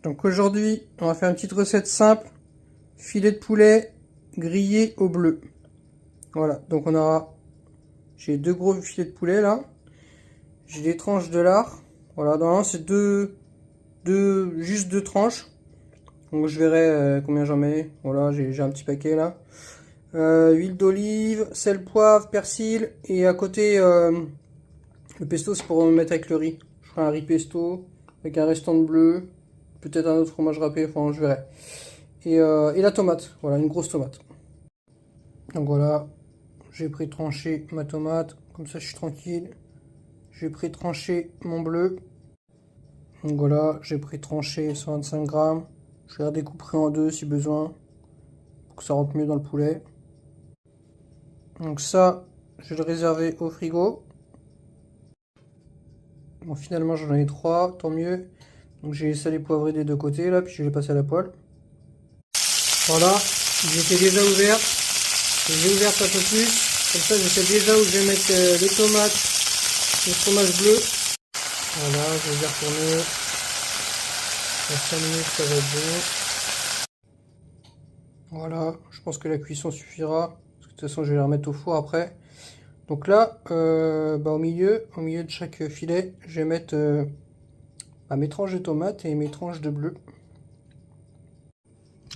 Donc aujourd'hui, on va faire une petite recette simple. Filet de poulet grillé au bleu. Voilà, donc on aura... J'ai deux gros filets de poulet là. J'ai des tranches de lard. Voilà, normalement c'est juste deux tranches. Donc je verrai combien j'en mets. Voilà, j'ai un petit paquet là. Huile d'olive, sel, poivre, persil. Et à côté, le pesto c'est pour mettre avec le riz. Je ferai un riz pesto avec un restant de bleu. Peut-être un autre fromage râpé, enfin je verrai. Et la tomate, voilà, une grosse tomate. Donc voilà, j'ai pré-tranché ma tomate, comme ça je suis tranquille. J'ai pré-tranché mon bleu. Donc voilà, j'ai pré-tranché 125 grammes. Je vais la découper en deux si besoin, pour que ça rentre mieux dans le poulet. Donc ça, je vais le réserver au frigo. Bon, finalement j'en ai trois, tant mieux. Donc j'ai salé poivré des deux côtés là, puis je vais les passer à la poêle. Voilà, ils étaient déjà ouverts. Je les ai ouvertes un peu plus. Comme ça je sais déjà où je vais mettre les tomates, le fromage bleu. Voilà, je vais les retourner. Dans 5 minutes ça va être bon. Voilà, je pense que la cuisson suffira. Parce que de toute façon je vais les remettre au four après. Donc là, au milieu de chaque filet, je vais mettre mes tranches de tomates et mes tranches de bleu.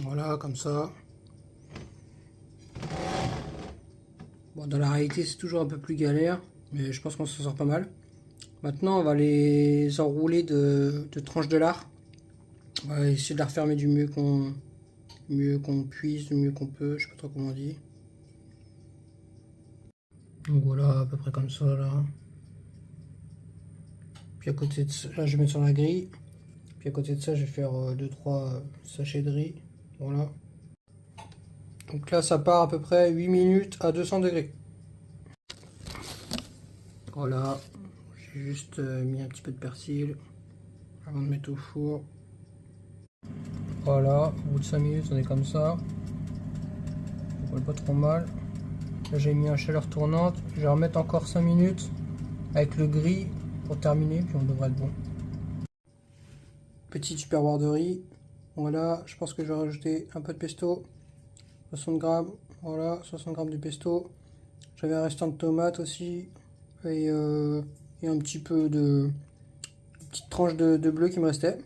Voilà, comme ça. Bon, dans la réalité, c'est toujours un peu plus galère, mais je pense qu'on s'en sort pas mal. Maintenant, on va les enrouler de tranches de lard. On va essayer de la refermer du mieux qu'on puisse, du mieux qu'on peut, je sais pas trop comment on dit. Donc voilà, à peu près comme ça là. Puis à côté de ça, là je vais mettre sur la grille. Puis à côté de ça, je vais faire 2-3 sachets de riz. Voilà. Donc là, ça part à peu près 8 minutes à 200 degrés. Voilà, j'ai juste mis un petit peu de persil avant de mettre au four. Voilà, au bout de 5 minutes, on est comme ça. On voit pas trop mal. Là, j'ai mis un chaleur tournante. Je vais remettre encore 5 minutes avec le gris pour terminer, puis on devrait être bon. Petit tupperware de riz. Voilà, je pense que je vais rajouter un peu de pesto. 60 grammes. Voilà, 60 grammes de pesto. J'avais un restant de tomate aussi. Et un petit peu de... Une petite tranche de bleu qui me restait.